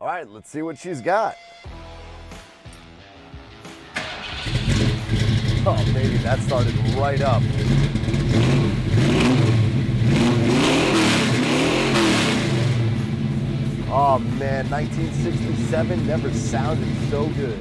All right, let's see what she's got. Oh, baby, that started right up. Oh man, 1967 never sounded so good.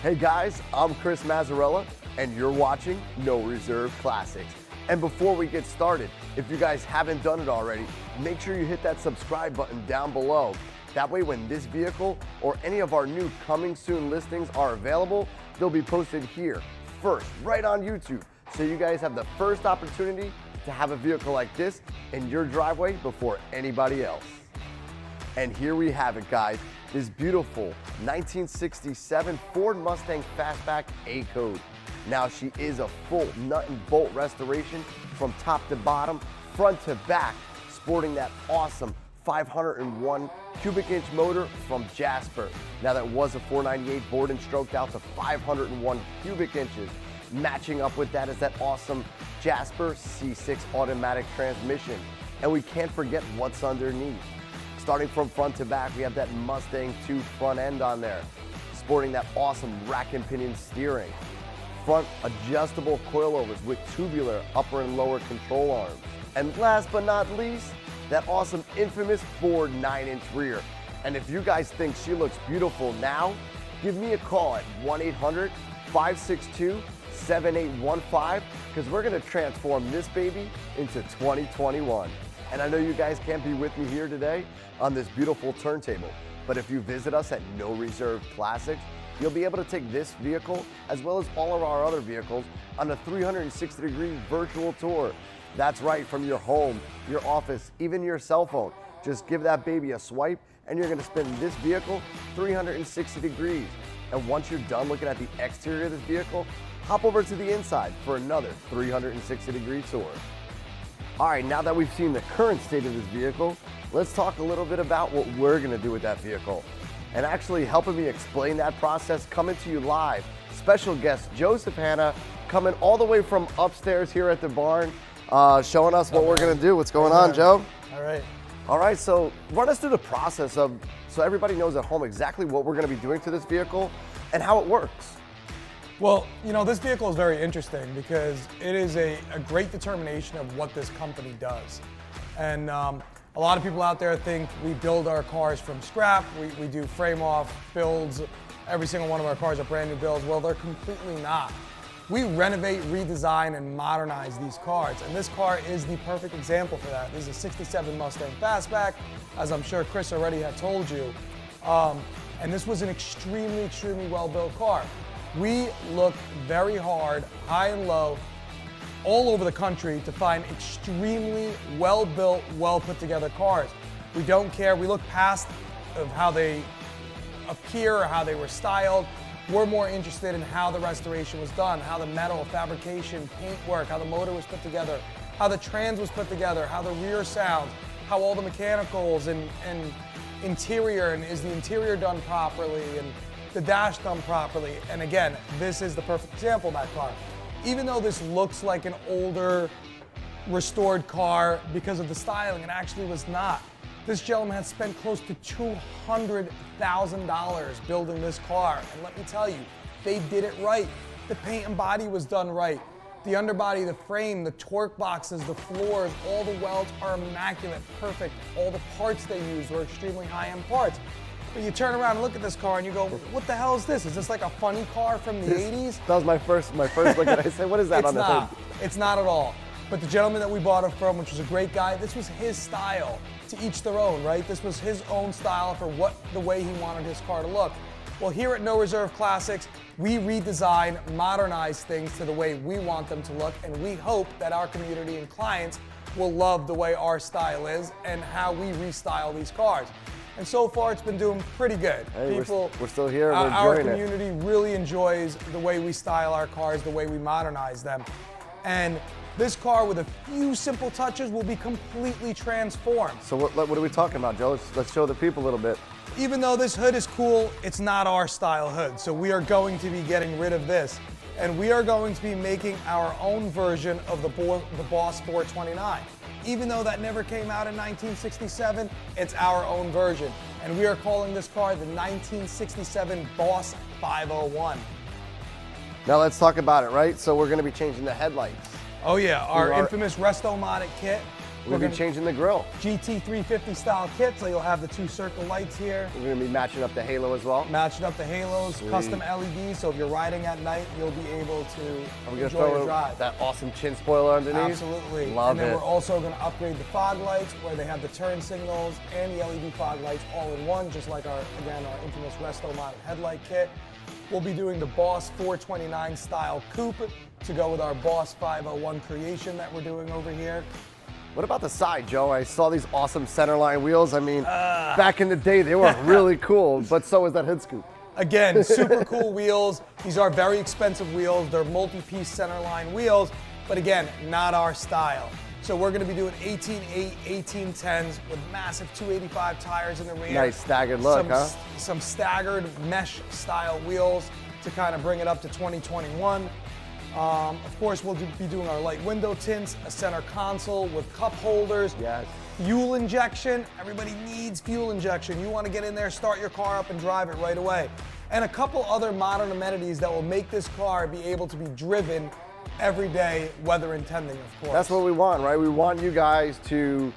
Hey guys, I'm Chris Mazzarella, and you're watching No Reserve Classics. And before we get started, if you guys haven't done it already, make sure you hit that subscribe button down below. That way when this vehicle or any of our new coming soon listings are available, they'll be posted here first, right on YouTube. So you guys have the first opportunity to have a vehicle like this in your driveway before anybody else. And here we have it, guys. This beautiful 1967 Ford Mustang Fastback A-Code. Now she is a full nut and bolt restoration from top to bottom, front to back, sporting that awesome 501 cubic inch motor from Jasper. Now that was a 498 bored and stroked out to 501 cubic inches. Matching up with that is that awesome Jasper C6 automatic transmission. And we can't forget what's underneath. Starting from front to back, we have that Mustang 2 front end on there, sporting that awesome rack and pinion steering. Front adjustable coilovers with tubular upper and lower control arms. And last but not least, that awesome infamous Ford 9-inch rear. And if you guys think she looks beautiful now, give me a call at 1-800-562-7815, because we're gonna transform this baby into 2021. And I know you guys can't be with me here today on this beautiful turntable, but if you visit us at No Reserve Classics, you'll be able to take this vehicle as well as all of our other vehicles on a 360-degree virtual tour. That's right, from your home, your office, even your cell phone. Just give that baby a swipe and you're gonna spin this vehicle 360 degrees. And once you're done looking at the exterior of this vehicle, hop over to the inside for another 360-degree tour. All right, now that we've seen the current state of this vehicle, let's talk a little bit about what we're gonna do with that vehicle. And actually helping me explain that process, coming to you live, special guest Joseph Hanna, coming all the way from upstairs here at the barn, showing us what we're gonna do. What's going on, Joe? All right. All right, so run us through the process of, so everybody knows at home exactly what we're gonna be doing to this vehicle and how it works. Well, you know, this vehicle is very interesting because it is a great determination of what this company does. And a lot of people out there think we build our cars from scrap, we do frame off builds, every single one of our cars are brand new builds. Well, they're completely not. We renovate, redesign, and modernize these cars, and this car is the perfect example for that. This is a 67 Mustang Fastback, as I'm sure Chris already had told you. And this was an extremely well-built car. We look very hard, high and low, all over the country to find extremely well-built, well-put-together cars. We don't care. We look past of how they appear or how they were styled. We're more interested in how the restoration was done, how the metal, fabrication, paintwork, how the motor was put together, how the trans was put together, how the rear sounds, how all the mechanicals and interior, and is the interior done properly, and the dash done properly. And again, this is the perfect example of that car. Even though this looks like an older, restored car because of the styling, it actually was not. This gentleman had spent close to $200,000 building this car. And let me tell you, they did it right. The paint and body was done right. The underbody, the frame, the torque boxes, the floors, all the welds are immaculate, perfect. All the parts they used were extremely high-end parts. But you turn around and look at this car and you go, what the hell is this? Is this like a funny car from the 80s? That was my first look at it. I said, what is that on the hood? It's not at all. But the gentleman that we bought it from, which was a great guy, this was his style. To each their own, right? This was his own style for the way he wanted his car to look. Well, here at No Reserve Classics, we redesign, modernize things to the way we want them to look, and we hope that our community and clients will love the way our style is and how we restyle these cars. And so far, it's been doing pretty good. Hey, we're still here. We're our enjoying community really enjoys the way we style our cars, the way we modernize them. And this car, with a few simple touches, will be completely transformed. So what are we talking about, Joe? Let's show the people a little bit. Even though this hood is cool, it's not our style hood. So we are going to be getting rid of this. and we are going to be making our own version of the Boss 429. Even though that never came out in 1967, it's our own version. And we are calling this car the 1967 Boss 501. Now let's talk about it, right? So we're gonna be changing the headlights. Oh yeah, our infamous Resto-Motic kit. We're gonna be changing the grille. GT350 style kit, so you'll have the 2 circle lights here. We're gonna be matching up the halo as well. Matching up the halos, Sweet. Custom LEDs, so if you're riding at night, you'll be able to We're enjoy your drive. That awesome chin spoiler underneath. Absolutely. Love and then it. we're also gonna upgrade the fog lights, where they have the turn signals and the LED fog lights all in one, just like our infamous Resto-Motic headlight kit. We'll be doing the Boss 429 style coupe to go with our Boss 501 creation that we're doing over here. What about the side, Joe? I saw these awesome centerline wheels. I mean, back in the day, they were really cool, but so was that hood scoop. Again, super cool wheels. These are very expensive wheels. They're multi-piece centerline wheels, but again, not our style. So we're gonna be doing 18.8, 18.10s with massive 285 tires in the rear. Nice staggered look, huh? Some staggered mesh style wheels to kind of bring it up to 2021. Of course, we'll be doing our light window tints, a center console with cup holders. Yes. Fuel injection. Everybody needs fuel injection. You want to get in there, start your car up and drive it right away. And a couple other modern amenities that will make this car be able to be driven every day, weather intending, of course. That's what we want, right? We want you guys to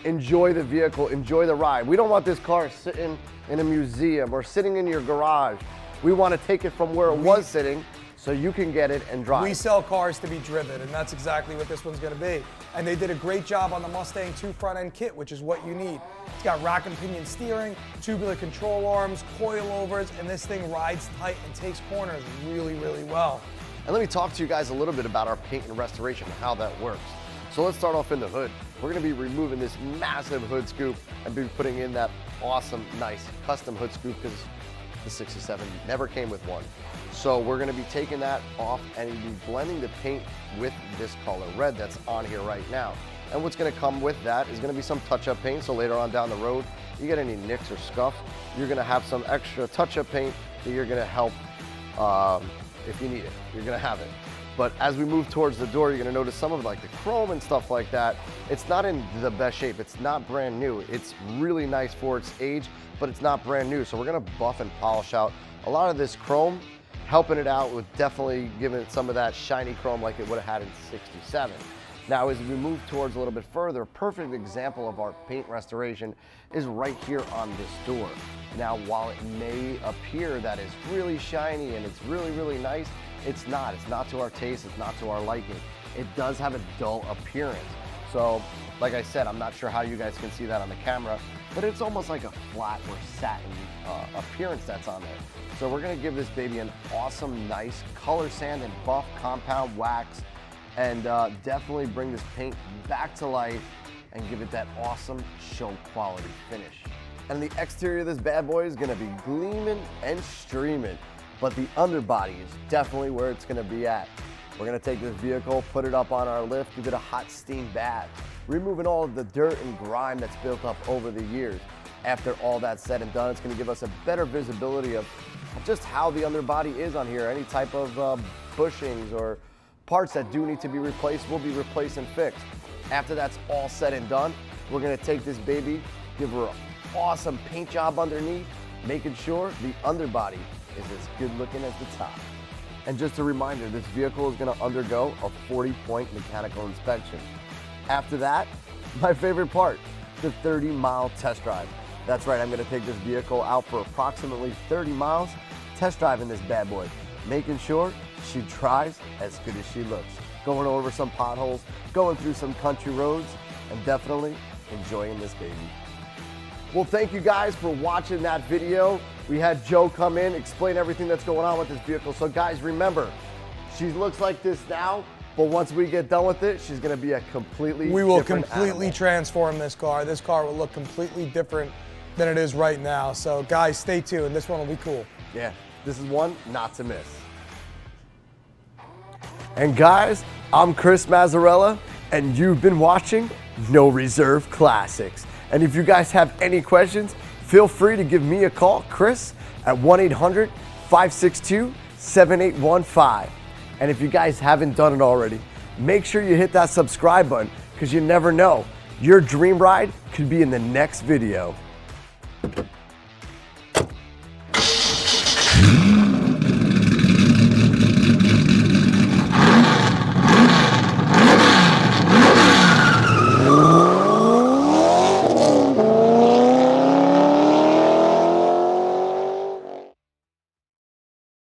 enjoy the vehicle, enjoy the ride. We don't want this car sitting in a museum or sitting in your garage. We want to take it from where it was sitting so you can get it and drive. We sell cars to be driven, and that's exactly what this one's gonna be. And they did a great job on the Mustang 2 front end kit, which is what you need. It's got rack and pinion steering, tubular control arms, coilovers, and this thing rides tight and takes corners really, really well. And let me talk to you guys a little bit about our paint and restoration and how that works. So let's start off in the hood. We're gonna be removing this massive hood scoop and be putting in that awesome, nice custom hood scoop because the 67 never came with one. So we're gonna be taking that off and be blending the paint with this color red that's on here right now. And what's gonna come with that is gonna be some touch-up paint, so later on down the road, you get any nicks or scuffs, you're gonna have some extra touch-up paint that you're gonna help if you need it, you're gonna have it. But as we move towards the door, you're gonna notice some of like the chrome and stuff like that. It's not in the best shape. It's not brand new. It's really nice for its age, but it's not brand new. So we're gonna buff and polish out a lot of this chrome, helping it out with definitely giving it some of that shiny chrome like it would have had in 67. Now, as we move towards a little bit further, a perfect example of our paint restoration is right here on this door. Now, while it may appear that it's really shiny and it's really, really nice, it's not. It's not to our taste, it's not to our liking. It does have a dull appearance. So, like I said, I'm not sure how you guys can see that on the camera, but it's almost like a flat or satin appearance that's on there. So we're gonna give this baby an awesome, nice color sand and buff compound wax, and definitely bring this paint back to life and give it that awesome show quality finish. And the exterior of this bad boy is gonna be gleaming and streaming, but the underbody is definitely where it's gonna be at. We're gonna take this vehicle, put it up on our lift, give it a hot steam bath, removing all of the dirt and grime that's built up over the years. After all that's said and done, it's gonna give us a better visibility of just how the underbody is on here. Any type of bushings or parts that do need to be replaced will be replaced and fixed. After that's all said and done, we're gonna take this baby, give her an awesome paint job underneath, making sure the underbody is as good looking as the top. And just a reminder, this vehicle is gonna undergo a 40-point mechanical inspection. After that, my favorite part, the 30-mile test drive. That's right, I'm gonna take this vehicle out for approximately 30 miles, test driving this bad boy, making sure she drives as good as she looks. Going over some potholes, going through some country roads, and definitely enjoying this baby. Well, thank you guys for watching that video. We had Joe come in, explain everything that's going on with this vehicle. So guys, remember, she looks like this now, but once we get done with it, she's gonna be a completely We will different completely animal. transform this car. This car will look completely different than it is right now. So guys, stay tuned. This one will be cool. Yeah, this is one not to miss. And guys, I'm Chris Mazzarella, and you've been watching No Reserve Classics. And if you guys have any questions, feel free to give me a call, Chris, at 1-800-562-7815. And if you guys haven't done it already, make sure you hit that subscribe button, because you never know, your dream ride could be in the next video.